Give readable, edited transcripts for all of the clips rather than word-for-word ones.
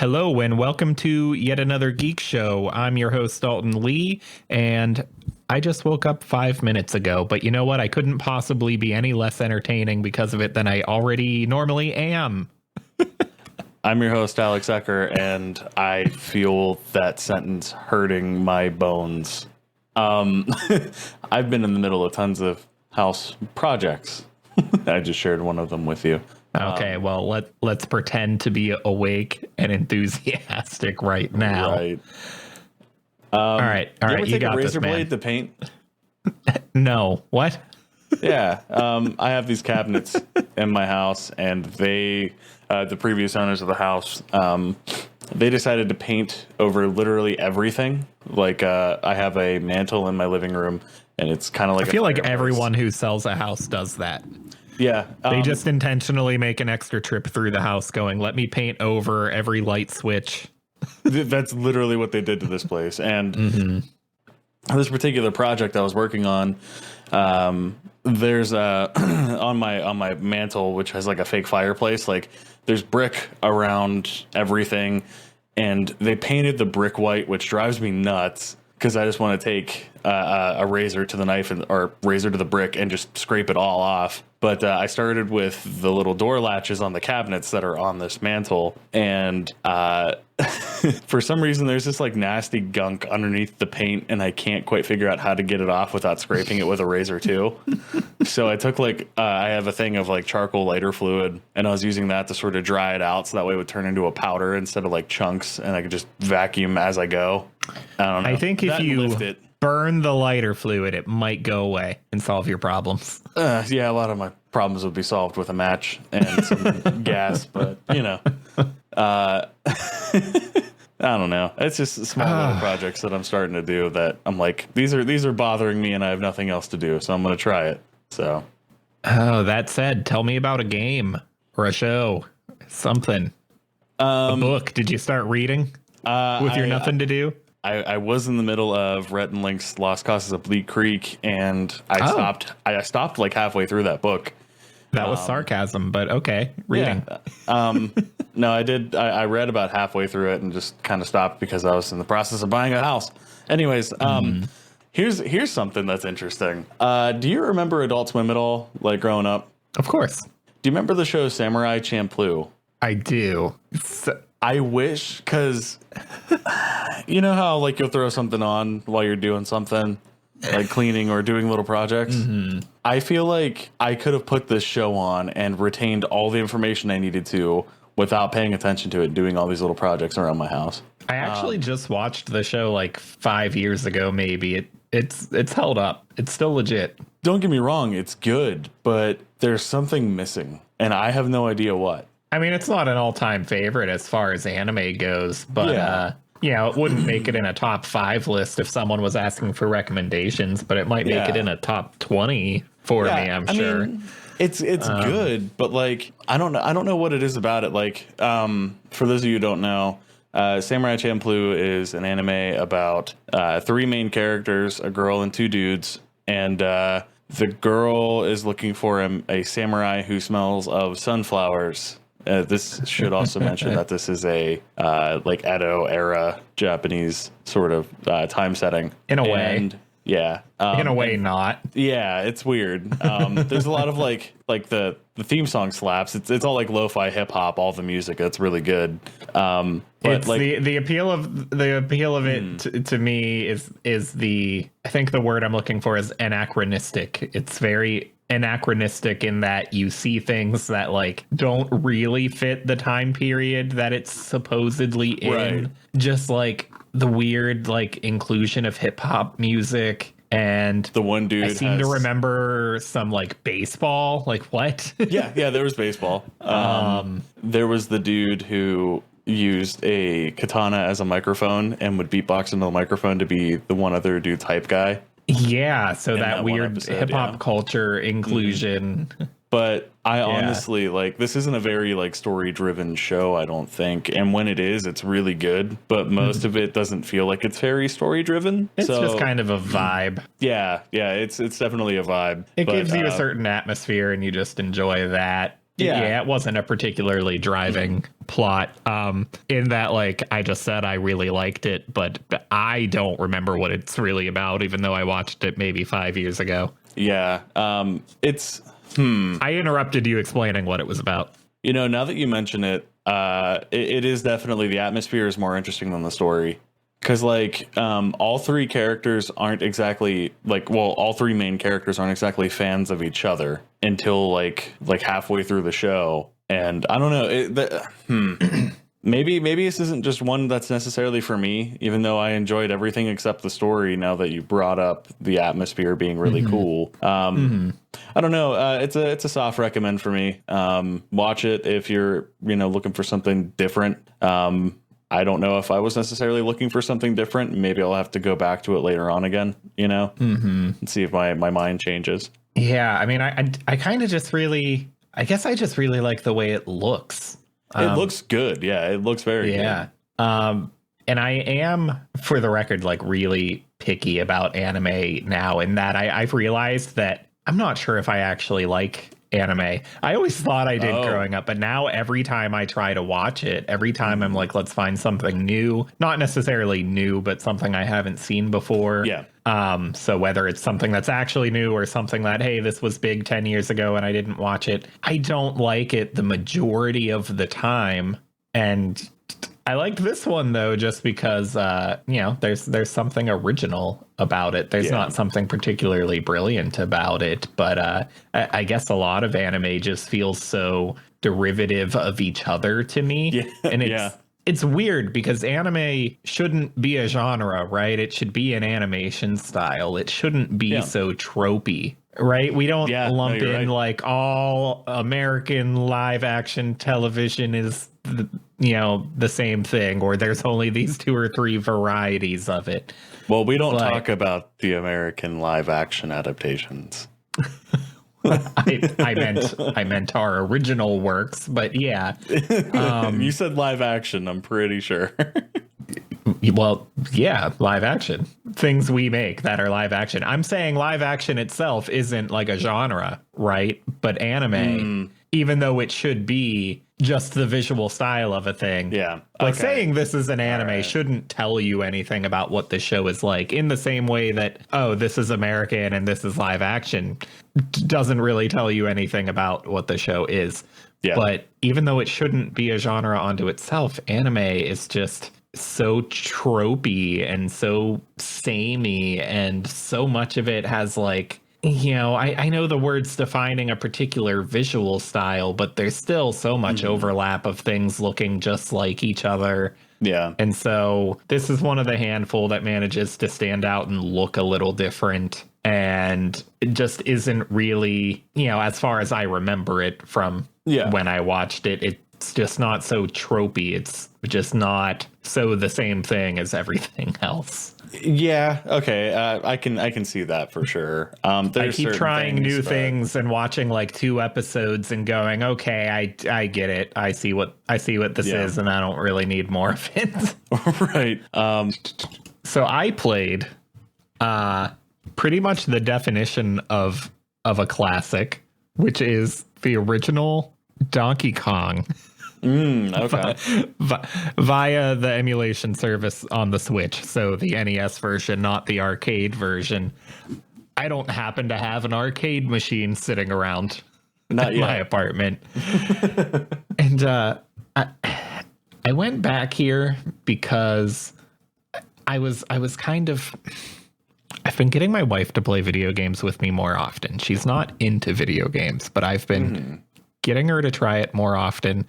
Hello and welcome to Yet Another Geek Show. I'm your host, Dalton Lee, and I just woke up 5 minutes ago, but you know what? I couldn't possibly be any less entertaining because of it than I already normally am. I'm your host, Alex Ecker, and I feel that sentence hurting my bones. I've been in the middle of tons of house projects. I just shared one of them with you. Okay, well, let's pretend to be awake and enthusiastic right now. Right. All right. You You take got a this, razor man. blade to paint? No. What? Yeah. I have these cabinets in my house, and they, the previous owners of the house, they decided to paint over literally everything. Like, I have a mantle in my living room, and it's kind of like I feel like fireplace. everyone who sells a house does that. Yeah. They just intentionally make an extra trip through the house going, let me paint over every light switch. That's literally what they did to this place. And this particular project I was working on, there's on my mantle, which has like a fake fireplace, like there's brick around everything, and they painted the brick white, which drives me nuts because I just want to take a razor to the knife or razor to the brick and just scrape it all off. But I started with the little door latches on the cabinets that are on this mantle, and for some reason there's this like nasty gunk underneath the paint, and I can't quite figure out how to get it off without scraping it with a razor too. So I took I have a thing of like charcoal lighter fluid, and I was using that to sort of dry it out so that way it would turn into a powder instead of like chunks, and I could just vacuum as I go. I don't know. I think if you lift it. burn the lighter fluid, it might go away and solve your problems. Yeah, a lot of my problems would be solved with a match and some gas, but you know, I don't know. It's just small little projects that I'm starting to do that I'm like, these are bothering me, and I have nothing else to do, so I'm going to try it. So, That said, tell me about a game or a show, something. A book. Did you start reading with your nothing to do? I was in the middle of Rhett and Link's Lost Causes of Bleak Creek, and I stopped like halfway through that book. That was sarcasm, but okay. Reading. Yeah. No, I did. I read about halfway through it and just kind of stopped because I was in the process of buying a house. Anyways, here's something that's interesting. Do you remember Adult Swim at all, like growing up? Of course. Do you remember the show Samurai Champloo? I do. I wish, because you know how like you'll throw something on while you're doing something, like cleaning or doing little projects. I feel like I could have put this show on and retained all the information I needed to without paying attention to it, doing all these little projects around my house. I actually just watched the show like 5 years ago, maybe. It's held up. It's still legit. Don't get me wrong, it's good, but there's something missing, and I have no idea what. I mean, it's not an all-time favorite as far as anime goes, but it wouldn't make it in a top 5 list if someone was asking for recommendations, but it might make it in a top 20 for me, I'm sure. I mean, it's good, but like I don't know what it is about it. Like for those of you who don't know, Samurai Champloo is an anime about 3 main characters, a girl and 2 dudes, and the girl is looking for a samurai who smells of sunflowers. This should also mention that this is a like Edo era Japanese sort of time setting. In a way. Yeah. In a way, not. Yeah, it's weird. There's a lot of like the theme song slaps. It's all like lo-fi hip hop, all the music. It's really good. But it's like the appeal of it to me is the, I think the word I'm looking for is anachronistic. It's very anachronistic in that you see things that like don't really fit the time period that it's supposedly in. Right. Just like the weird like inclusion of hip hop music, and the one dude I seem to remember some like baseball. Like what? yeah, there was baseball. There was the dude who used a katana as a microphone and would beatbox into the microphone to be the one other dude's hype guy. Yeah, so that weird episode, hip hop culture inclusion. But I honestly, like, this isn't a very, like, story-driven show, I don't think. And when it is, it's really good. But most of it doesn't feel like it's very story-driven. It's just kind of a vibe. Yeah, it's definitely a vibe. It gives you a certain atmosphere, and you just enjoy that. Yeah, it wasn't a particularly driving plot. In that, like I just said, I really liked it, but I don't remember what it's really about, even though I watched it maybe 5 years ago. Yeah. It's I interrupted you explaining what it was about. You know, now that you mention it, it is definitely, the atmosphere is more interesting than the story. Because, like, all three characters aren't exactly, like, well, all three main characters aren't exactly fans of each other until, like halfway through the show. And I don't know, maybe this isn't just one that's necessarily for me, even though I enjoyed everything except the story, now that you brought up the atmosphere being really cool. I don't know. It's a soft recommend for me. Watch it if you're, looking for something different. I don't know if I was necessarily looking for something different. Maybe I'll have to go back to it later on again, and see if my mind changes. Yeah, I mean, I kind of just really, I guess I just really like the way it looks. It looks good. Yeah, it looks very good. And I am, for the record, like really picky about anime now, in that I've realized that I'm not sure if I actually like anime. I always thought I did growing up, but now every time I try to watch it, every time I'm like, let's find something new, not necessarily new, but something I haven't seen before. Yeah. So whether it's something that's actually new or something that, hey, this was big 10 years ago and I didn't watch it, I don't like it the majority of the time. And I liked this one, though, just because, there's something original about it. There's not something particularly brilliant about it. But I guess a lot of anime just feels so derivative of each other to me. Yeah. And it's weird because anime shouldn't be a genre, right? It should be an animation style. It shouldn't be so tropey. Right. We don't lump in like all American live action television is, the same thing, or there's only these 2 or 3 varieties of it. Well, we don't talk about the American live action adaptations. I meant our original works, but yeah. You said live action, I'm pretty sure. Well, yeah, live action. Things we make that are live action. I'm saying live action itself isn't like a genre, right? But anime, even though it should be just the visual style of a thing. Yeah. Like saying this is an anime shouldn't tell you anything about what the show is like, in the same way that, oh, this is American and this is live action doesn't really tell you anything about what the show is. Yeah. But even though it shouldn't be a genre unto itself, anime is just so tropey and so samey, and so much of it has like, I know the word's defining a particular visual style, but there's still so much overlap of things looking just like each other. Yeah. And so this is one of the handful that manages to stand out and look a little different. And it just isn't really, as far as I remember it from when I watched it, it's just not so tropey. It's just not so the same thing as everything else. Yeah. Okay. I can see that for sure. I keep trying new things and watching like 2 episodes and going, okay, I get it. I see what this is, and I don't really need more of it. Right. So I played pretty much the definition of a classic, which is the original Donkey Kong. Okay. Via the emulation service on the Switch. So the NES version, not the arcade version. I don't happen to have an arcade machine sitting around in my apartment. And I went back here because I was kind of... I've been getting my wife to play video games with me more often. She's not into video games, but I've been getting her to try it more often.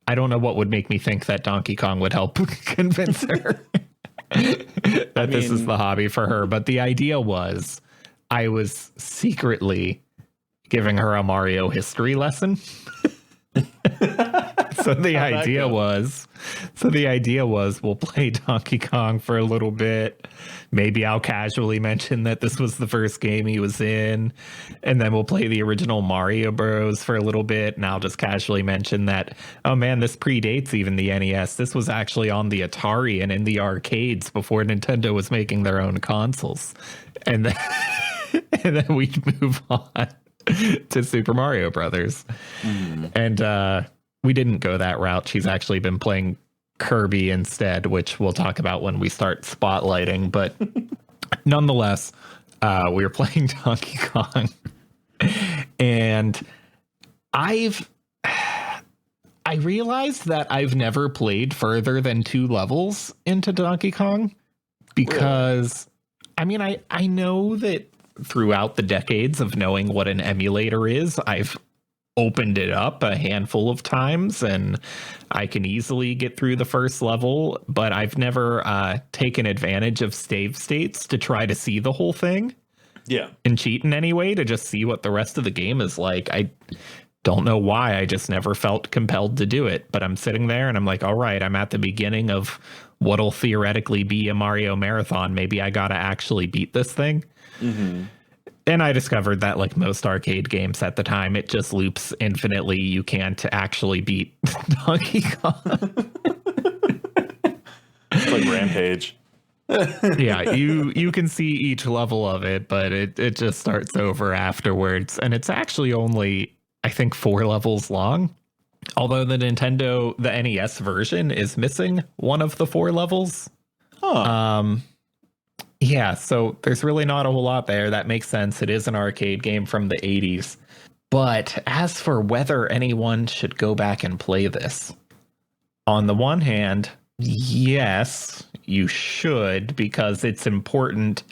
I don't know what would make me think that Donkey Kong would help convince her that this is the hobby for her. But the idea was I was secretly giving her a Mario history lesson. So the idea was we'll play Donkey Kong for a little bit. Maybe I'll casually mention that this was the first game he was in, and then we'll play the original Mario Bros. For a little bit, and I'll just casually mention that, oh man, this predates even the NES. This was actually on the Atari and in the arcades before Nintendo was making their own consoles. And then, and then we'd move on. to Super Mario Brothers. And we didn't go that route. She's actually been playing Kirby instead, which we'll talk about when we start spotlighting. But nonetheless, we were playing Donkey Kong, and I realized that I've never played further than 2 levels into Donkey Kong because, I mean, I know that throughout the decades of knowing what an emulator is, I've opened it up a handful of times and I can easily get through the first level, but I've never taken advantage of save states to try to see the whole thing. Yeah. And cheat in any way to just see what the rest of the game is like. I don't know why. I just never felt compelled to do it. But I'm sitting there and I'm like, all right, I'm at the beginning of what'll theoretically be a Mario marathon. Maybe I got to actually beat this thing. And I discovered that, like most arcade games at the time, it just loops infinitely. You can't actually beat Donkey Kong. It's like Rampage. Yeah, you can see each level of it, but it just starts over afterwards. And it's actually only, I think, 4 levels long. Although the NES version is missing one of the 4 levels. Yeah, so there's really not a whole lot there. That makes sense. It is an arcade game from the 80s. But as for whether anyone should go back and play this, on the one hand, yes, you should, because it's important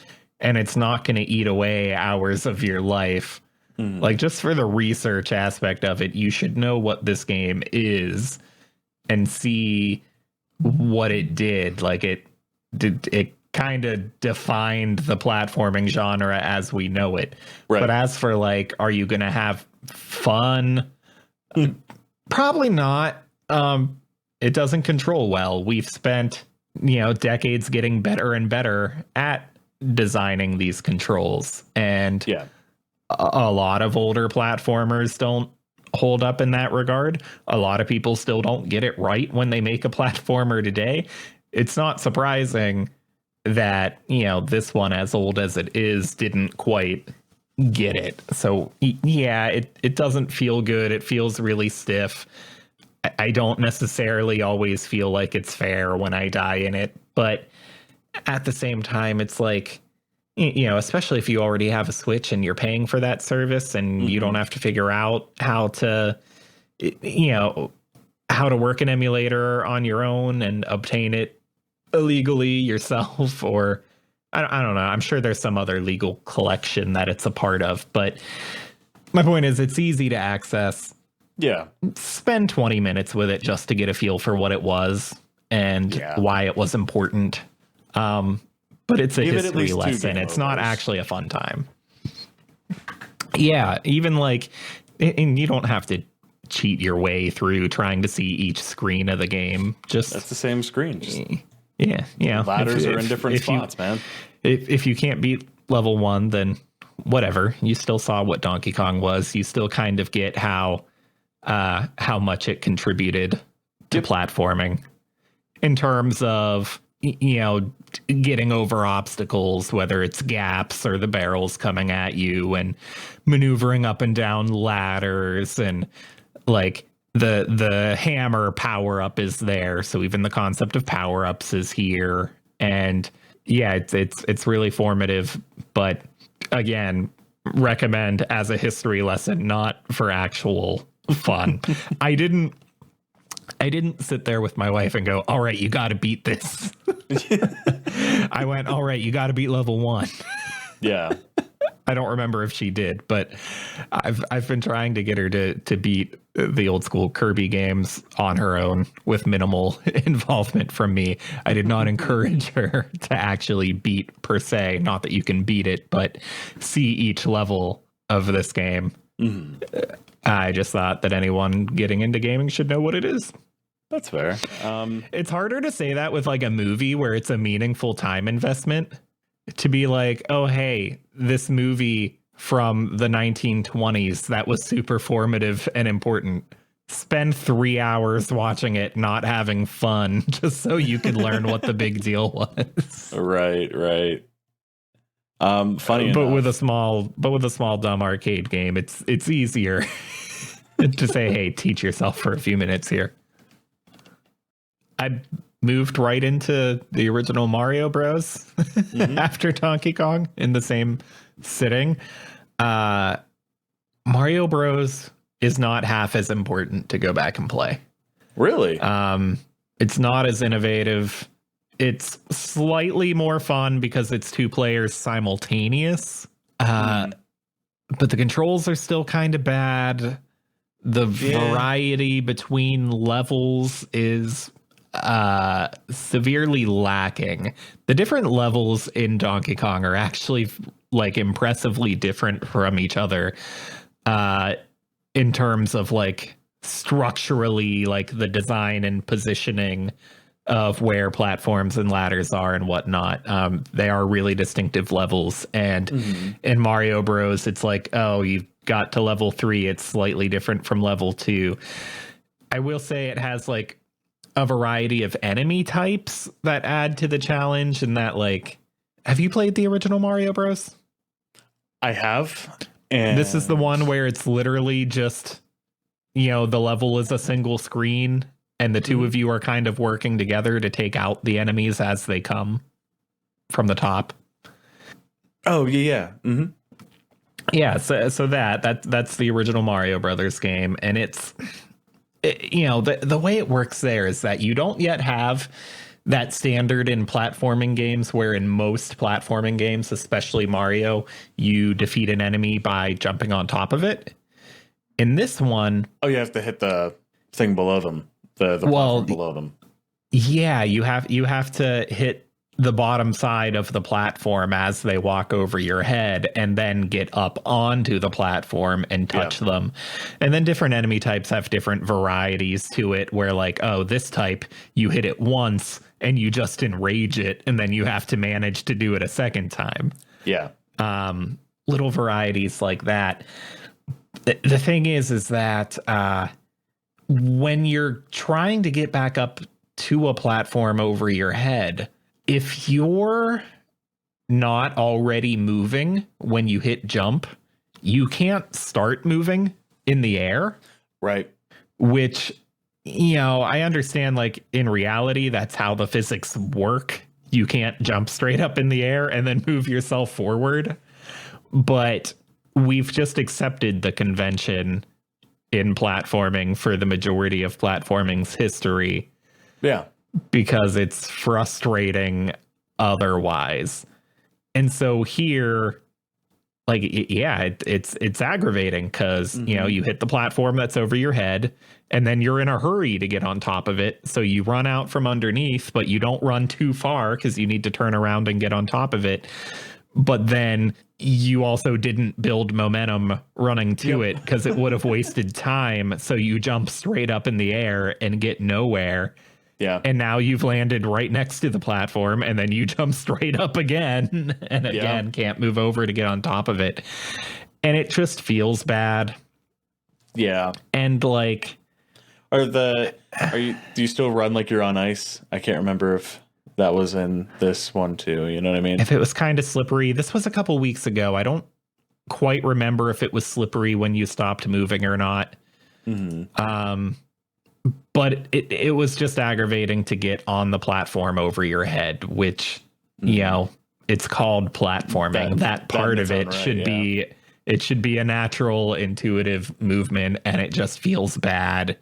and it's not going to eat away hours of your life. Like, just for the research aspect of it, you should know what this game is and see what it did. Like, it kind of defined the platforming genre as we know it. Right. But as for, like, are you going to have fun? Probably not. It doesn't control well. We've spent, decades getting better and better at designing these controls. And a lot of older platformers don't hold up in that regard. A lot of people still don't get it right when they make a platformer today. It's not surprising that, this one, as old as it is, didn't quite get it. So, yeah, it doesn't feel good. It feels really stiff. I don't necessarily always feel like it's fair when I die in it. But at the same time, it's like, especially if you already have a Switch and you're paying for that service and you don't have to figure out how to work an emulator on your own and obtain it illegally yourself, or I don't know. I'm sure there's some other legal collection that it's a part of, but my point is it's easy to access. Yeah. Spend 20 minutes with it just to get a feel for what it was and why it was important. But it's a history lesson. It's not actually a fun time. Yeah, even like, and you don't have to cheat your way through trying to see each screen of the game. That's the same screen. Ladders are in different spots, man. If you can't beat level 1, then whatever. You still saw what Donkey Kong was. You still kind of get how much it contributed to platforming in terms of, getting over obstacles, whether it's gaps or the barrels coming at you, and maneuvering up and down ladders, and like the hammer power up is there. So even the concept of power ups is here. And yeah, it's really formative, but again, recommend as a history lesson, not for actual fun. I didn't sit there with my wife and go, all right, you got to beat this. I went, all right, you got to beat level 1. Yeah. I don't remember if she did, but I've been trying to get her to beat the old school Kirby games on her own with minimal involvement from me. I did not encourage her to actually beat per se. Not that you can beat it, but see each level of this game. I just thought that anyone getting into gaming should know what it is. That's fair. It's harder to say that with like a movie where it's a meaningful time investment. To be like, oh, hey, this movie from the 1920s that was super formative and important. Spend 3 hours watching it, not having fun, just so you could learn what the big deal was. Right. Funny but enough. with a small dumb arcade game, it's easier to say, hey, teach yourself for a few minutes here. I moved right into the original Mario Bros. After Donkey Kong in the same sitting. Mario Bros. Is not half as important to go back and play. Really? It's not as innovative. It's slightly more fun because it's 2 players simultaneous. But the controls are still kind of bad. The variety between levels is severely lacking. The different levels in Donkey Kong are actually like impressively different from each other. In terms of like structurally, like the design and positioning of where platforms and ladders are and whatnot. They are really distinctive levels. And in Mario Bros, it's like, oh, you got to level 3. It's slightly different from level 2. I will say it has like a variety of enemy types that add to the challenge. And that, like, have you played the original Mario Bros? I have. And this is the one where it's literally just, you know, the level is a single screen and the two of you are kind of working together to take out the enemies as they come from the top. Oh, yeah. Mm-hmm. Yeah, so that's the original Mario Brothers game, and you know, the way it works there is that you don't yet have that standard in platforming games where in most platforming games, especially Mario, you defeat an enemy by jumping on top of it. In this one... Oh, you have to hit the thing below them, the platform below them. Yeah, you have to hit the bottom side of the platform as they walk over your head and then get up onto the platform and touch them. And then different enemy types have different varieties to it where, like, oh, this type, you hit it once and you just enrage it, and then you have to manage to do it a second time. Yeah. Little varieties like that. The thing is that when you're trying to get back up to a platform over your head, if you're not already moving when you hit jump, you can't start moving in the air. Right. Which, you know, I understand, like, in reality, that's how the physics work. You can't jump straight up in the air and then move yourself forward. But we've just accepted the convention in platforming for the majority of platforming's history. Yeah. Because it's frustrating otherwise. And so here, like, yeah, it's aggravating because, you know, you hit the platform that's over your head and then you're in a hurry to get on top of it. So you run out from underneath, but you don't run too far because you need to turn around and get on top of it. But then you also didn't build momentum running to it because it would have wasted time. So you jump straight up in the air and get nowhere. Yeah. And now you've landed right next to the platform and then you jump straight up again and again can't move over to get on top of it. And it just feels bad. Yeah. And like, do you still run like you're on ice? I can't remember if that was in this one too. You know what I mean? If it was kind of slippery, this was a couple weeks ago. I don't quite remember if it was slippery when you stopped moving or not. But it was just aggravating to get on the platform over your head, which, you know, it's called platforming. That part of it should be a natural, intuitive movement, and it just feels bad.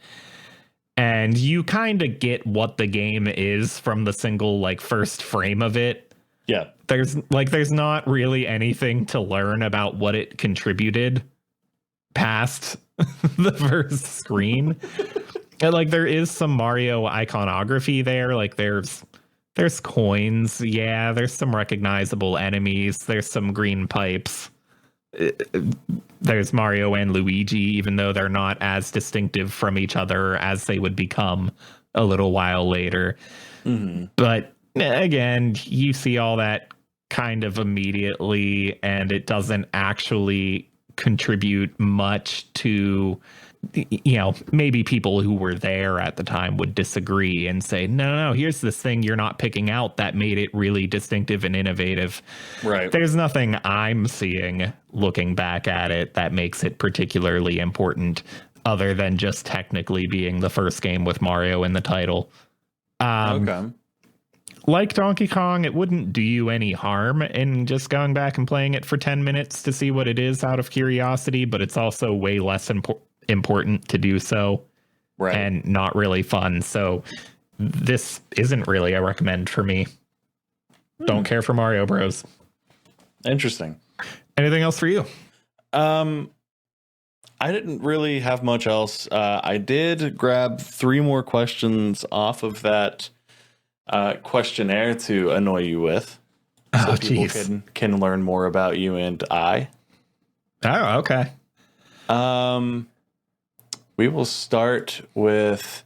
And you kind of get what the game is from the single, like, first frame of it. Yeah. There's not really anything to learn about what it contributed past the first screen. And, like, there is some Mario iconography there. Like, there's coins. Yeah, there's some recognizable enemies. There's some green pipes. There's Mario and Luigi, even though they're not as distinctive from each other as they would become a little while later. But again, you see all that kind of immediately, and it doesn't actually contribute much to, you know, maybe people who were there at the time would disagree and say, no, here's this thing you're not picking out that made it really distinctive and innovative. Right. There's nothing I'm seeing looking back at it that makes it particularly important other than just technically being the first game with Mario in the title. Okay. Like Donkey Kong, it wouldn't do you any harm in just going back and playing it for 10 minutes to see what it is out of curiosity, but it's also way less important to do so, right, and not really fun. So this isn't really a recommend for me. Don't care for Mario Bros. Interesting. Anything else for you? I didn't really have much else. I did grab 3 more questions off of that questionnaire to annoy you with, so people can learn more about you and I. Oh, okay. We will start with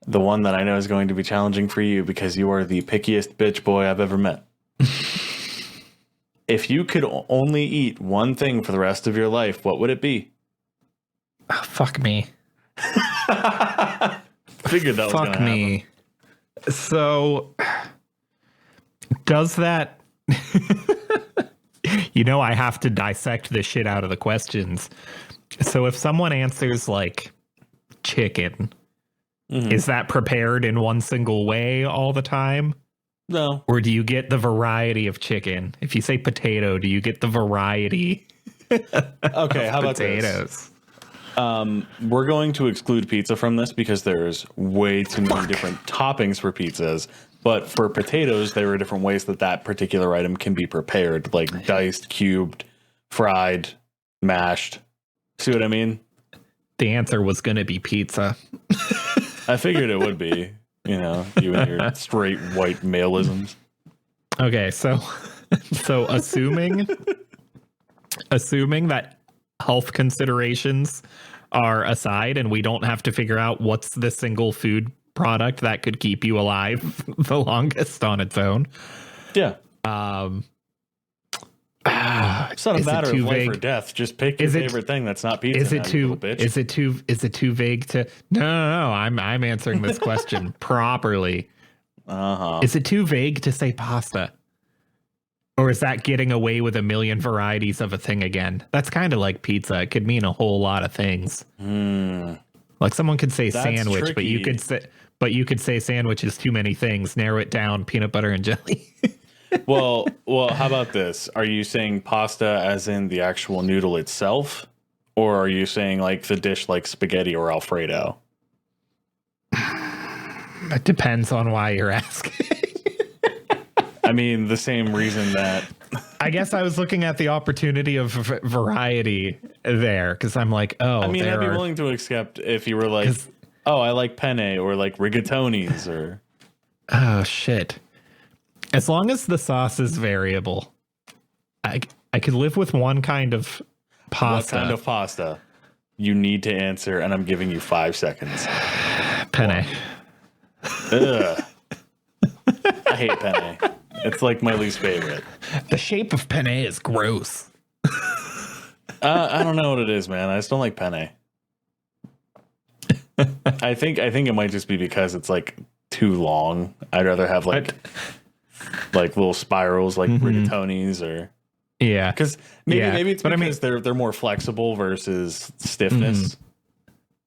the one that I know is going to be challenging for you because you are the pickiest bitch boy I've ever met. If you could only eat one thing for the rest of your life, what would it be? Oh, fuck me. Figured that was going to happen. Fuck me. So, does that... You know, I have to dissect the shit out of the questions. So if someone answers like chicken, is that prepared in one single way all the time? No. Or do you get the variety of chicken? If you say potato, do you get the variety? Okay, how about potatoes? We're going to exclude pizza from this because there's way too many different toppings for pizzas. But for potatoes, there are different ways that particular item can be prepared, like diced, cubed, fried, mashed. See what I mean? The answer was going to be pizza. I figured it would be, you know, you and your straight white maleisms. Okay, so assuming that health considerations are aside and we don't have to figure out what's the single food product that could keep you alive the longest on its own. Yeah. It's not a matter of life or death. Just pick your favorite thing that's not pizza. Is it too vague to... No, I'm answering this question properly. Is it too vague to say pasta? Or is that getting away with a million varieties of a thing again? That's kind of like pizza. It could mean a whole lot of things. Like someone could say sandwich, tricky. but you could say sandwich is too many things. Narrow it down, peanut butter and jelly. Well, how about this? Are you saying pasta as in the actual noodle itself? Or are you saying like the dish like spaghetti or Alfredo? It depends on why you're asking. I mean, the same reason that... I guess I was looking at the opportunity of variety there, because I'm like, I mean, I'd be willing to accept if you were like, oh, I like penne or like rigatonis or... Oh, shit. As long as the sauce is variable, I could live with one kind of pasta. What kind of pasta? You need to answer, and I'm giving you 5 seconds. Penne. Ugh. I hate penne. It's like my least favorite. The shape of penne is gross. I don't know what it is, man. I just don't like penne. I think it might just be because it's like too long. I'd rather have like little spirals like rigatonis or because maybe it's because they're more flexible versus stiffness.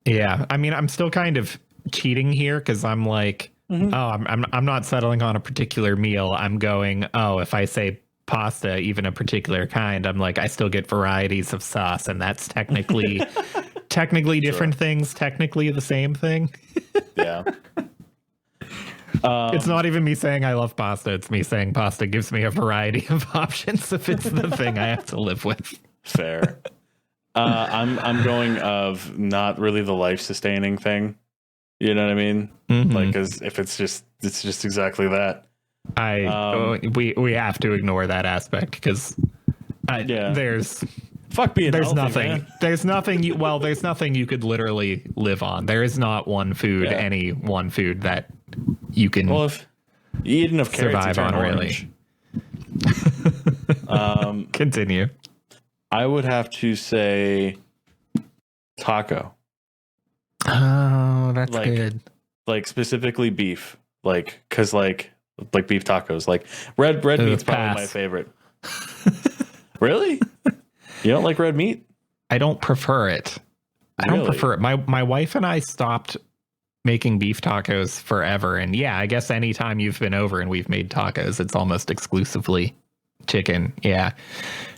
Yeah, I mean, I'm still kind of cheating here because I'm like, I'm not settling on a particular meal. I'm going, if I say pasta, even a particular kind, I'm like, I still get varieties of sauce, and that's technically different things, technically the same thing. Yeah. It's not even me saying I love pasta. It's me saying pasta gives me a variety of options if it's the thing I have to live with. Fair. I'm going of not really the life sustaining thing. You know what I mean? Like, cause if it's just exactly that. We have to ignore that aspect because there's nothing. Man. There's nothing you could literally live on. There is not one food, any one food that you can. Well, if you eat enough carrots, survive on, really. Continue. I would have to say taco. Oh, that's Like- good. Like specifically beef. Like, cause like beef tacos. Like red meat's probably my pass. favorite. Really? You don't like red meat? I don't prefer it. I don't Really? prefer it. My wife and I stopped making beef tacos forever. And yeah, I guess anytime you've been over and we've made tacos, it's almost exclusively chicken. Yeah.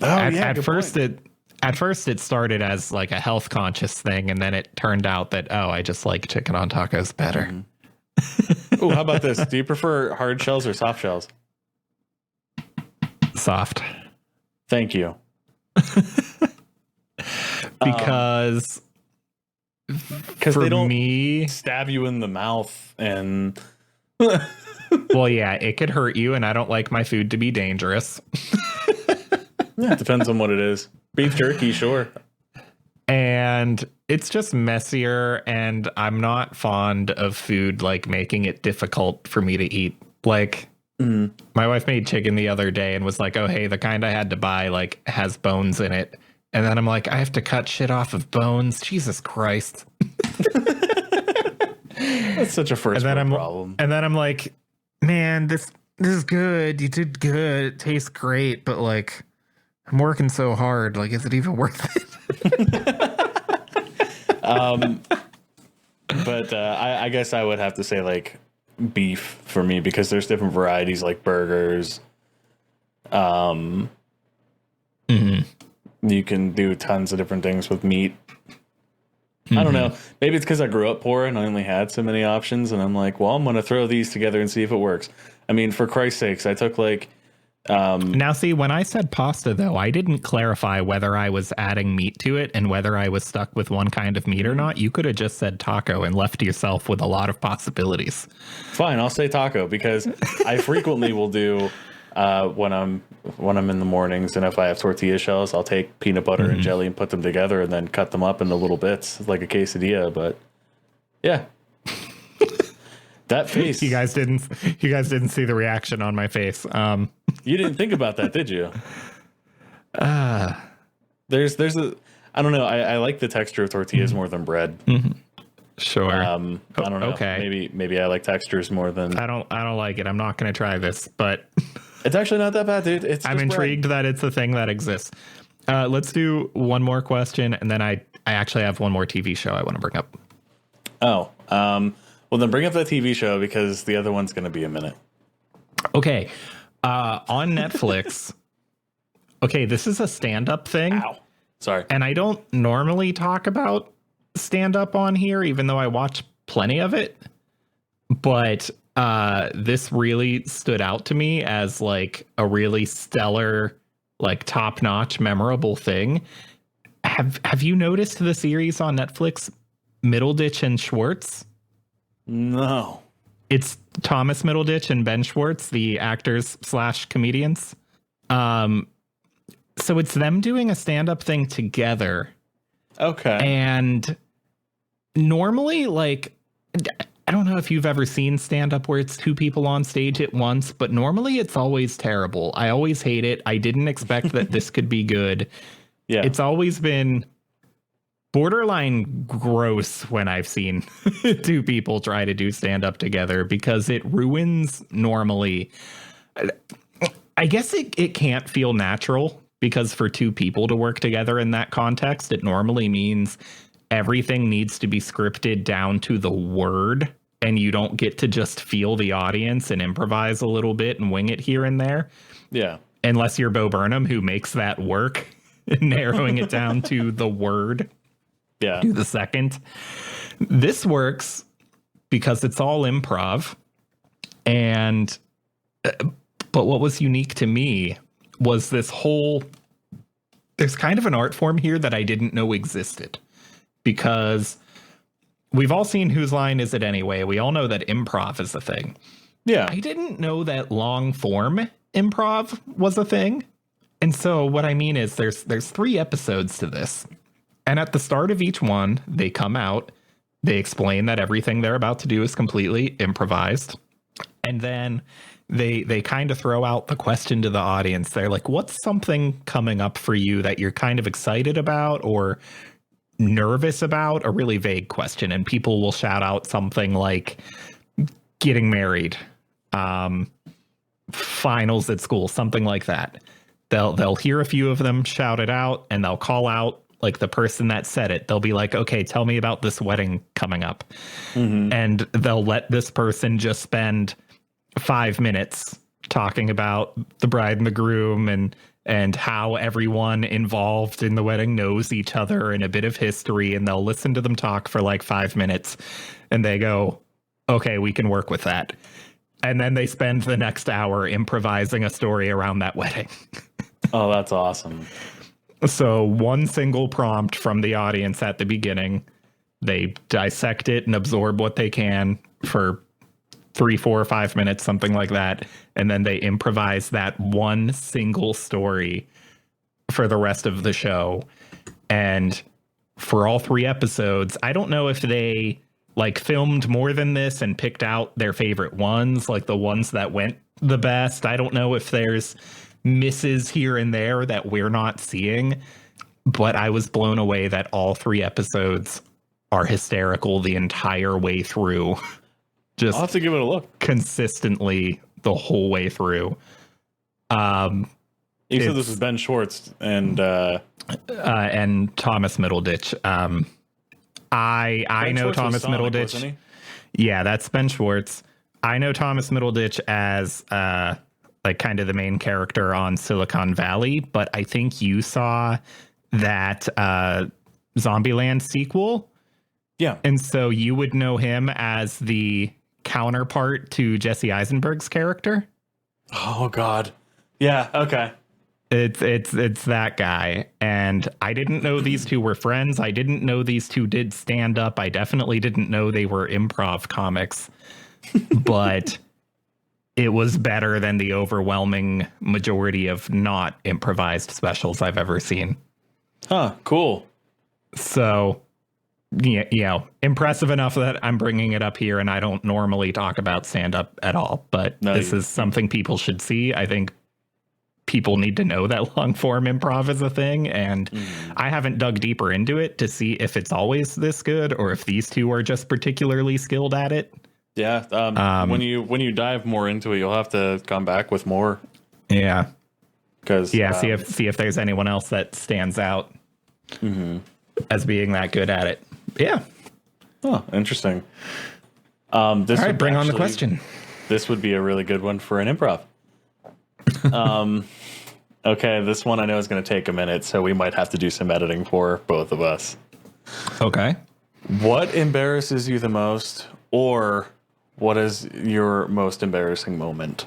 At first it started as like a health conscious thing, and then it turned out that, oh, I just like chicken on tacos better. Mm-hmm. Oh, how about this? Do you prefer hard shells or soft shells? Soft. Thank you. Because for they don't me, stab you in the mouth and well, yeah, it could hurt you, and I don't like my food to be dangerous. yeah, it depends on what it is. Beef jerky, sure. And it's just messier, and I'm not fond of food like making it difficult for me to eat. Like my wife made chicken the other day and was like, oh, hey, the kind I had to buy like has bones in it. And then I'm like, I have to cut shit off of bones. Jesus Christ. That's such a first world problem. And then I'm like, man, this is good. You did good. It tastes great. But like, I'm working so hard. Like, is it even worth it? But I guess I would have to say like beef for me, because there's different varieties like burgers. You can do tons of different things with meat. I don't know. Maybe it's because I grew up poor and I only had so many options, and I'm like, well, I'm going to throw these together and see if it works. I mean, for Christ's sakes, I took like Now, see, when I said pasta, though, I didn't clarify whether I was adding meat to it and whether I was stuck with one kind of meat or not. You could have just said taco and left yourself with a lot of possibilities. Fine, I'll say taco, because I frequently will do when I'm in the mornings, and if I have tortilla shells, I'll take peanut butter and jelly and put them together and then cut them up into little bits like a quesadilla. But yeah. That face. You guys didn't see the reaction on my face. You didn't think about that, did you? There's a, I don't know. I like the texture of tortillas more than bread. Sure. I don't know. Okay. Maybe I like textures more than. I don't like it. I'm not going to try this, but it's actually not that bad, dude. I'm intrigued that it's a thing that exists. Let's do one more question, and then I actually have one more TV show I want to bring up. Oh, well then bring up that TV show, because the other one's going to be a minute. Okay. On Netflix. Okay, this is a stand-up thing. Ow. Sorry. And I don't normally talk about stand-up on here, even though I watch plenty of it. But this really stood out to me as like a really stellar, like top-notch, memorable thing. Have you noticed the series on Netflix, Middleditch and Schwartz? No. It's Thomas Middleditch and Ben Schwartz, the actors / comedians. So it's them doing a stand-up thing together. Okay. And normally, like, I don't know if you've ever seen stand-up where it's two people on stage at once, but normally it's always terrible. I always hate it. I didn't expect that this could be good. Yeah. It's always been borderline gross when I've seen two people try to do stand-up together, because it ruins normally. I guess it can't feel natural, because for two people to work together in that context, it normally means everything needs to be scripted down to the word, and you don't get to just feel the audience and improvise a little bit and wing it here and there. Yeah. Unless you're Bo Burnham, who makes that work, narrowing it down to the word. Yeah. To the second. This works because it's all improv. And but what was unique to me was there's kind of an art form here that I didn't know existed, because we've all seen Whose Line Is It Anyway? We all know that improv is a thing. Yeah. I didn't know that long form improv was a thing. And so what I mean is there's 3 episodes to this. And at the start of each one, they come out, they explain that everything they're about to do is completely improvised. And then they kind of throw out the question to the audience. They're like, what's something coming up for you that you're kind of excited about or nervous about? A really vague question. And people will shout out something like getting married, finals at school, something like that. They'll hear a few of them shout it out, and they'll call out like the person that said it. They'll be like, okay, tell me about this wedding coming up. And they'll let this person just spend 5 minutes talking about the bride and the groom and how everyone involved in the wedding knows each other and a bit of history. And they'll listen to them talk for like 5 minutes, and they go, okay, we can work with that. And then they spend the next hour improvising a story around that wedding. Oh, that's awesome. So one single prompt from the audience at the beginning, they dissect it and absorb what they can for 3, 4, or 5 minutes, something like that. And then they improvise that one single story for the rest of the show. And for all 3 episodes, I don't know if they like filmed more than this and picked out their favorite ones, like the ones that went the best. I don't know if there's misses here and there that we're not seeing, but I was blown away that all 3 episodes are hysterical the entire way through. Just I'll have to give it a look. Consistently the whole way through. You said this is Ben Schwartz and Thomas Middleditch. I know Thomas Middleditch. Yeah, that's Ben Schwartz. I know Thomas Middleditch as like kind of the main character on Silicon Valley, but I think you saw that Zombieland sequel. Yeah. And so you would know him as the counterpart to Jesse Eisenberg's character. Oh God. Yeah, okay. It's that guy. And I didn't know these two were friends. I didn't know these two did stand up. I definitely didn't know they were improv comics. But it was better than the overwhelming majority of not improvised specials I've ever seen. Huh, cool. So, yeah, impressive enough that I'm bringing it up here, and I don't normally talk about stand-up at all, but this is something people should see. I think people need to know that long-form improv is a thing, and I haven't dug deeper into it to see if it's always this good or if these two are just particularly skilled at it. Yeah, when you dive more into it, you'll have to come back with more. Yeah, because see if there's anyone else that stands out as being that good at it. Yeah. Oh, interesting. All right, bring on the question. This would be a really good one for an improv. Okay, this one I know is going to take a minute, so we might have to do some editing for both of us. Okay. What embarrasses you the most, or what is your most embarrassing moment?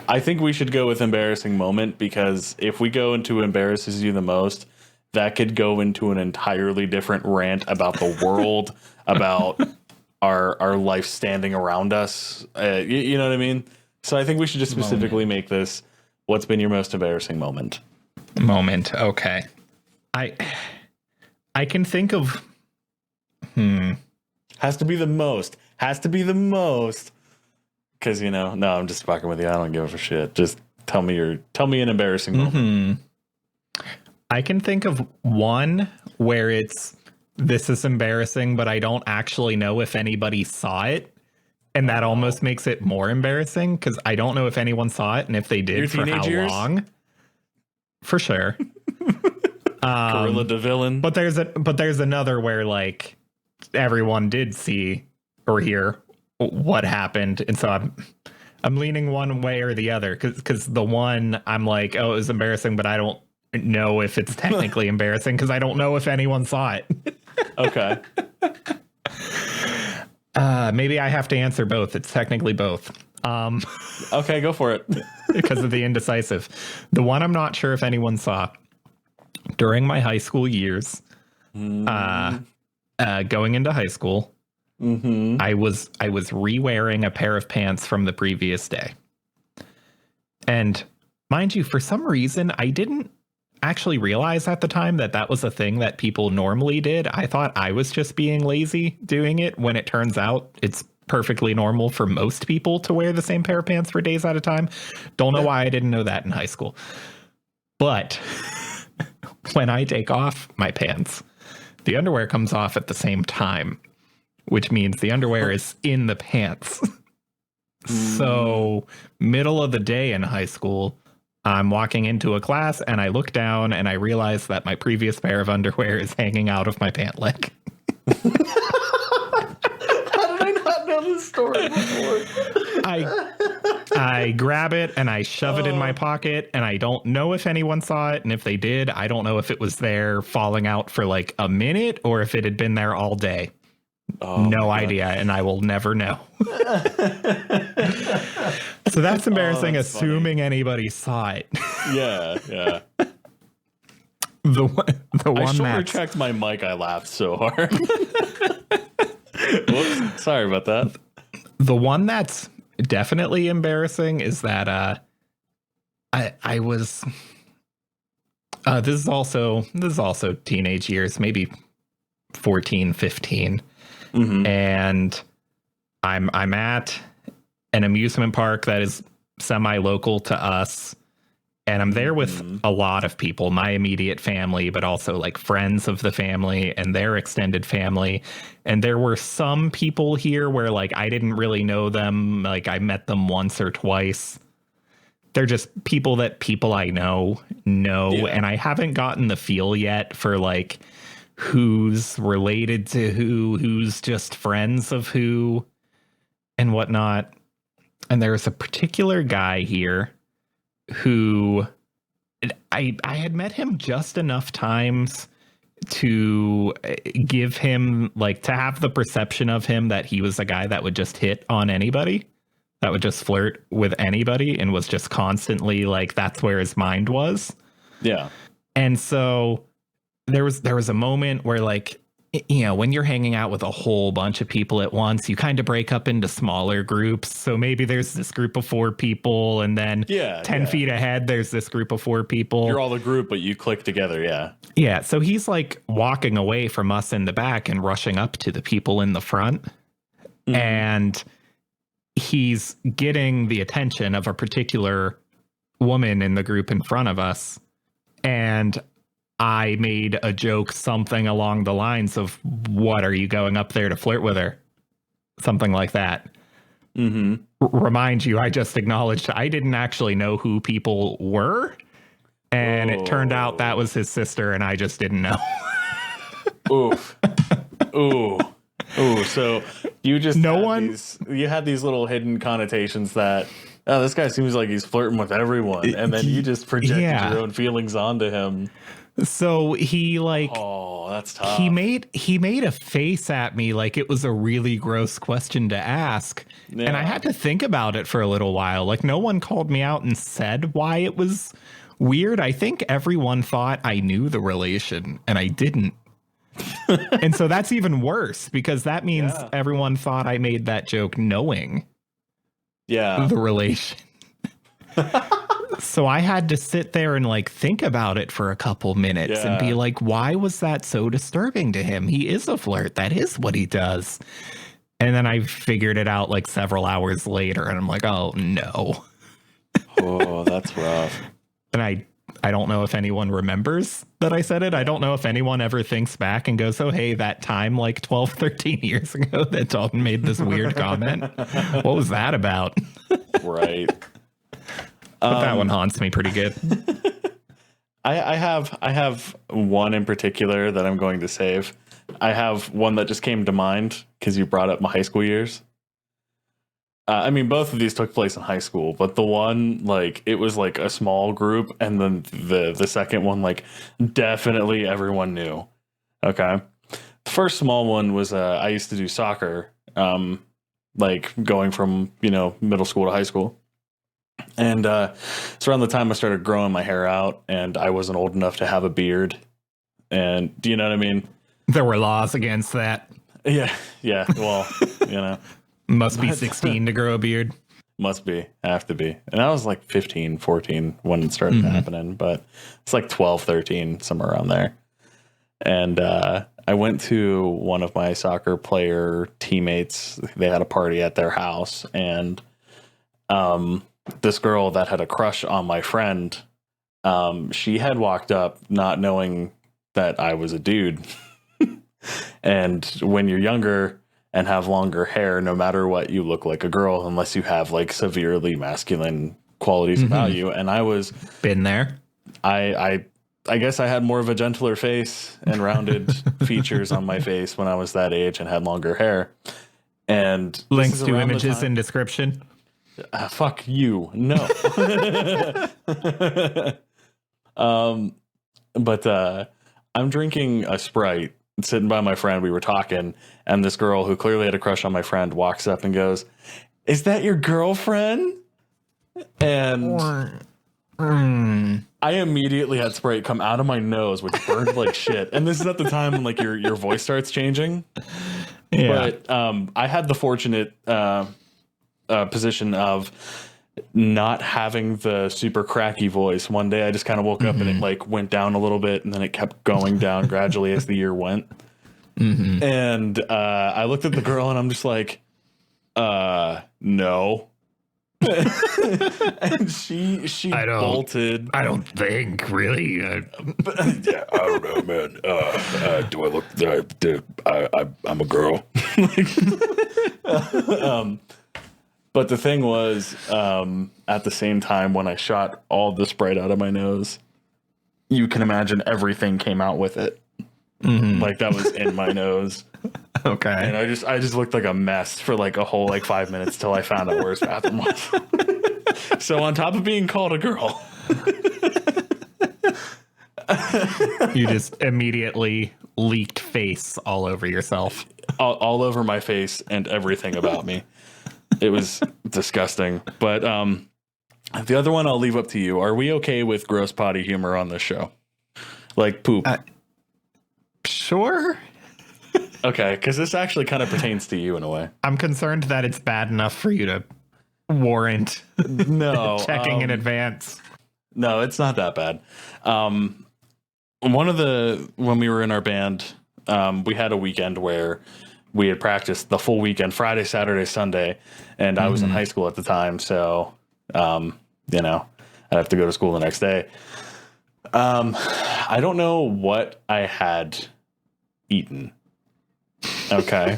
I think we should go with embarrassing moment, because if we go into embarrasses you the most, that could go into an entirely different rant about the world, about our life standing around us. You know what I mean? So I think we should just specifically make this, what's been your most embarrassing moment? Okay. I can think of Has to be the most. Because, no, I'm just fucking with you. I don't give a shit. Just tell me an embarrassing moment. I can think of one where this is embarrassing, but I don't actually know if anybody saw it. And that almost makes it more embarrassing, because I don't know if anyone saw it, and if they did, for how long. For sure. Gorilla the villain. But there's another where like everyone did see or hear what happened, and so I'm leaning one way or the other, because the one I'm like, oh, it was embarrassing, but I don't know if it's technically embarrassing, because I don't know if anyone saw it. Okay. Maybe I have to answer both. It's technically both. Okay, go for it. Because of the indecisive. The one I'm not sure if anyone saw during my high school years, going into high school, I was re-wearing a pair of pants from the previous day. And mind you, for some reason, I didn't actually realize at the time that that was a thing that people normally did. I thought I was just being lazy doing it, when it turns out it's perfectly normal for most people to wear the same pair of pants for days at a time. Don't know why I didn't know that in high school. But when I take off my pants, the underwear comes off at the same time, which means the underwear is in the pants. So middle of the day in high school, I'm walking into a class and I look down and I realize that my previous pair of underwear is hanging out of my pant leg. How did I not know this story before? I grab it and I shove it in my pocket, and I don't know if anyone saw it. And if they did, I don't know if it was there falling out for like a minute or if it had been there all day. No idea, and I will never know. So that's embarrassing, assuming anybody saw it. Yeah. The one I shoulder checked my mic. I laughed so hard. Whoops, sorry about that. The one that's definitely embarrassing is that I was this is also teenage years, maybe 14, 15. Mm-hmm. And I'm at an amusement park that is semi-local to us, and I'm there with a lot of people, my immediate family, but also like friends of the family and their extended family. And there were some people here where like I didn't really know them, like I met them once or twice. They're just people I know, yeah. And I haven't gotten the feel yet for like who's related to who's just friends of who and whatnot. And there's a particular guy here who I had met him just enough times to give him, like, to have the perception of him that he was a guy that would just hit on anybody, that would just flirt with anybody, and was just constantly like, that's where his mind was. Yeah. And so there was a moment where, like, you know, when you're hanging out with a whole bunch of people at once, you kind of break up into smaller groups. So maybe there's this group of 4 people, and then 10 feet ahead, there's this group of 4 people. You're all the group, but you click together. Yeah. Yeah. So he's like walking away from us in the back and rushing up to the people in the front. Mm-hmm. And he's getting the attention of a particular woman in the group in front of us. And I made a joke, something along the lines of, what, are you going up there to flirt with her? Something like that. Mm-hmm. Remind you, I just acknowledged I didn't actually know who people were. And it turned out that was his sister, and I just didn't know. Oof. Ooh. Ooh. So you just you had these little hidden connotations that, oh, this guy seems like he's flirting with everyone. And then you just projected your own feelings onto him. So he, like, oh, that's tough. He made a face at me like it was a really gross question to ask. Yeah. And I had to think about it for a little while. Like, no one called me out and said why it was weird. I think everyone thought I knew the relation, and I didn't. And so that's even worse, because that means everyone thought I made that joke knowing the relation. So I had to sit there and, like, think about it for a couple minutes and be like, why was that so disturbing to him? He is a flirt. That is what he does. And then I figured it out like several hours later, and I'm like, oh no. Oh, that's rough. And I don't know if anyone remembers that I said it. I don't know if anyone ever thinks back and goes, oh, hey, that time like 12, 13 years ago that Dalton made this weird comment. What was that about? Right. But that one haunts me pretty good. I have one in particular that I'm going to save. I have one that just came to mind because you brought up my high school years. I mean, both of these took place in high school, but the one, like, it was like a small group, and then the second one, like, definitely everyone knew. Okay. The first small one was I used to do soccer, like going from, you know, middle school to high school. And it's around the time I started growing my hair out, and I wasn't old enough to have a beard. And do you know what I mean? There were laws against that. Yeah. Well, you know. Must be 16 to grow a beard. Must be. Have to be. And I was like 15, 14 when it started happening, but it's like 12, 13, somewhere around there. And I went to one of my soccer player teammates. They had a party at their house, and this girl that had a crush on my friend, she had walked up not knowing that I was a dude. And when you're younger and have longer hair, no matter what, you look like a girl unless you have like severely masculine qualities about you. And I was been there. I guess I had more of a gentler face and rounded features on my face when I was that age and had longer hair. And links to images in description. Fuck you. No. But I'm drinking a Sprite, sitting by my friend. We were talking, and this girl who clearly had a crush on my friend walks up and goes, "Is that your girlfriend?" And I immediately had Sprite come out of my nose, which burned like shit. And this is at the time when like your voice starts changing. Yeah. But I had the fortunate position of not having the super cracky voice. One day I just kind of woke up and it like went down a little bit, and then it kept going down gradually as the year went. And I looked at the girl and I'm just like, no. And she bolted. I don't think really. Yeah, I don't know, man. Do I look? I'm a girl. But the thing was, at the same time, when I shot all the Sprite out of my nose, you can imagine everything came out with it. Like that was in my nose. Okay. And I just looked like a mess for like a whole like 5 minutes till I found out where his bathroom was. So on top of being called a girl, you just immediately leaked face all over yourself. all over my face and everything about me. It was disgusting. But the other one I'll leave up to you. Are we okay with gross potty humor on this show? Like poop? Sure. Okay, because this actually kind of pertains to you in a way. I'm concerned that it's bad enough for you to warrant checking in advance. No, it's not that bad. When we were in our band, we had a weekend where we had practiced the full weekend, Friday, Saturday, Sunday, and I was in high school at the time, so I'd have to go to school the next day. I don't know what I had eaten. Okay.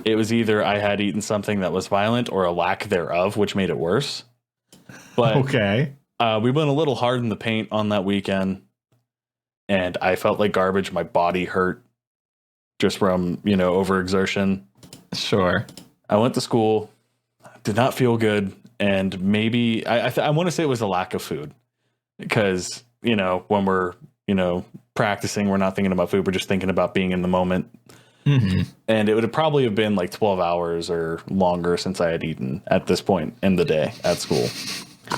It was either I had eaten something that was violent or a lack thereof, which made it worse. But okay. We went a little hard in the paint on that weekend, and I felt like garbage. My body hurt just from, overexertion. Sure. I went to school, did not feel good, and maybe I want to say it was a lack of food, because when we're practicing, we're not thinking about food, we're just thinking about being in the moment. And it would have probably have been like 12 hours or longer since I had eaten at this point in the day at school.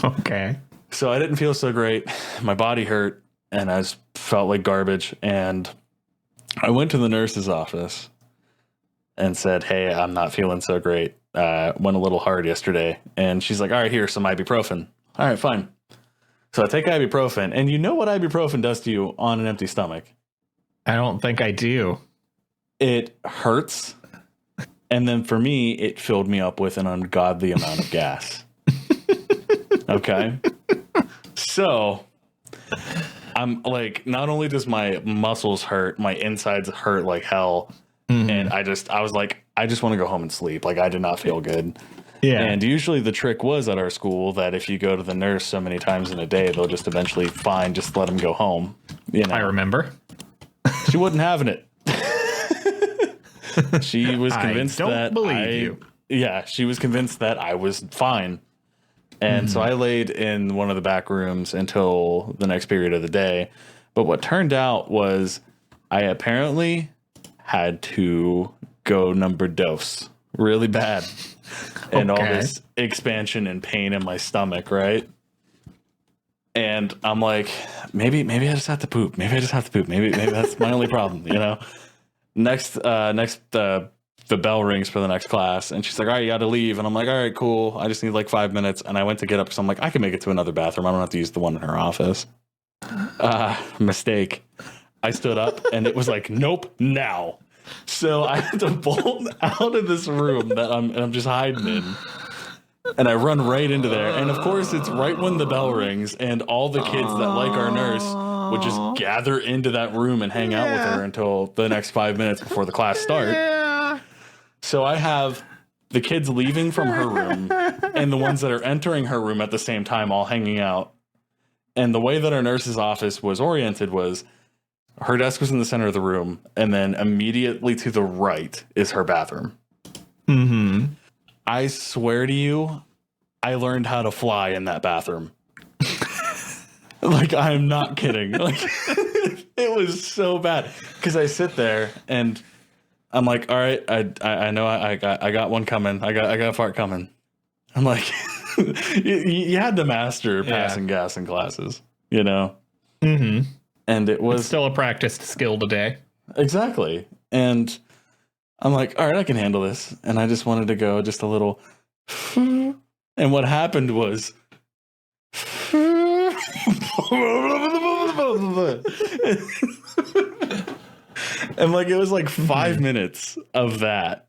Okay. So I didn't feel so great. My body hurt, and I just felt like garbage. And I went to the nurse's office and said, "Hey, I'm not feeling so great. Went a little hard yesterday." And she's like, "All right, here's some ibuprofen." All right, fine. So I take ibuprofen, and you know what ibuprofen does to you on an empty stomach? I don't think I do. It hurts. And then for me, it filled me up with an ungodly amount of gas. Okay. So I'm like, not only does my muscles hurt, my insides hurt like hell. And I was like, I just want to go home and sleep. Like, I did not feel good. Yeah. And usually the trick was at our school that if you go to the nurse so many times in a day, they'll just eventually just let them go home. I remember. She wasn't having it. She was convinced she was convinced that I was fine. And so I laid in one of the back rooms until the next period of the day. But what turned out was I apparently had to go number dose really bad. And all this expansion and pain in my stomach, right? And I'm like, maybe I just have to poop. Maybe that's my only problem, Next the bell rings for the next class, and she's like, all right, you got to leave. And I'm like, all right, cool. I just need like 5 minutes. And I went to get up because I'm like, I can make it to another bathroom. I don't have to use the one in her office. Mistake. I stood up and it was like, nope, now. So I had to bolt out of this room that I'm just hiding in. And I run right into there. And of course, it's right when the bell rings, and all the kids that like our nurse would just gather into that room and hang out with her until the next 5 minutes before the class starts. So I have the kids leaving from her room and the ones that are entering her room at the same time all hanging out. And the way that our nurse's office was oriented was her desk was in the center of the room, and then immediately to the right is her bathroom. Mm-hmm. I swear to you, I learned how to fly in that bathroom. Like, I'm not kidding. Like, it was so bad. Because I sit there and I'm like, all right, I know I got one coming. I got a fart coming. I'm like, you had to master passing gas in classes, you know? Mm-hmm. And it's still a practiced skill today. Exactly. And I'm like, all right, I can handle this. And I just wanted to go just a little. And what happened was. And like, it was like 5 minutes of that.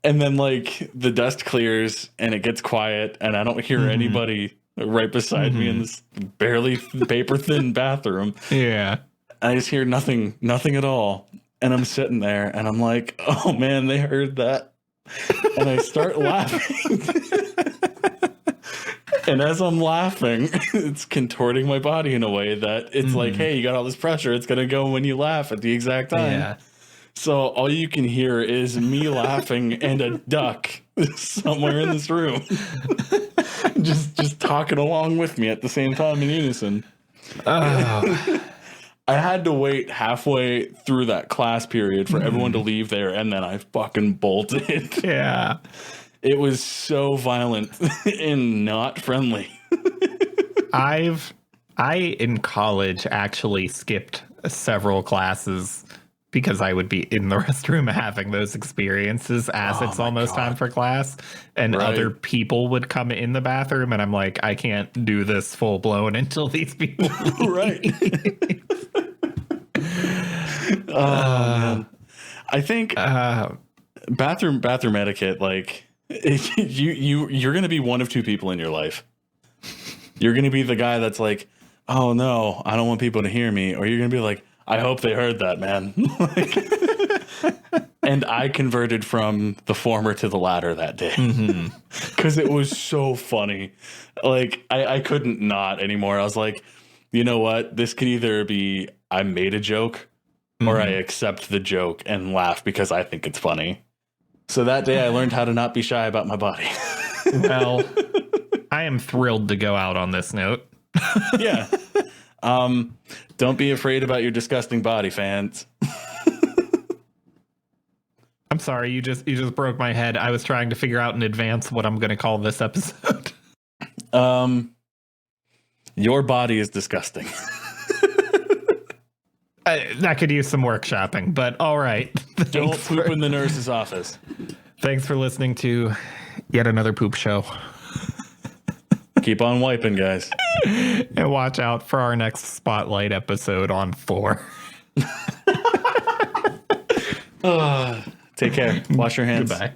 And then like the dust clears and it gets quiet and I don't hear anybody right beside me in this barely paper thin bathroom. Yeah. I just hear nothing at all. And I'm sitting there and I'm like, oh man, they heard that. And I start laughing. And as I'm laughing, it's contorting my body in a way that it's like, hey, you got all this pressure. It's going to go when you laugh at the exact time. Yeah. So all you can hear is me laughing and a duck somewhere in this room. just talking along with me at the same time in unison. Oh. I had to wait halfway through that class period for everyone to leave there, and then I fucking bolted. Yeah. It was so violent and not friendly. I in college actually skipped several classes because I would be in the restroom having those experiences as it's almost time for class, and other people would come in the bathroom, and I'm like, I can't do this full blown until these people leave. Right. Oh man. I think bathroom etiquette, like you're gonna be one of two people in your life. You're gonna be the guy that's like, oh no, I don't want people to hear me, or you're gonna be like, I hope they heard that, man. And I converted from the former to the latter that day because it was so funny. Like I couldn't not anymore. I was like, you know what? This could either be I made a joke or I accept the joke and laugh because I think it's funny. So that day I learned how to not be shy about my body. Well, I am thrilled to go out on this note. Yeah. Don't be afraid about your disgusting body, fans. I'm sorry, you just broke my head. I was trying to figure out in advance what I'm going to call this episode. Your body is disgusting. That could use some workshopping, but all right. Don't poop in the nurse's office. Thanks for listening to Yet Another Poop Show. Keep on wiping, guys. And watch out for our next Spotlight episode on 4. Take care. Wash your hands. Goodbye.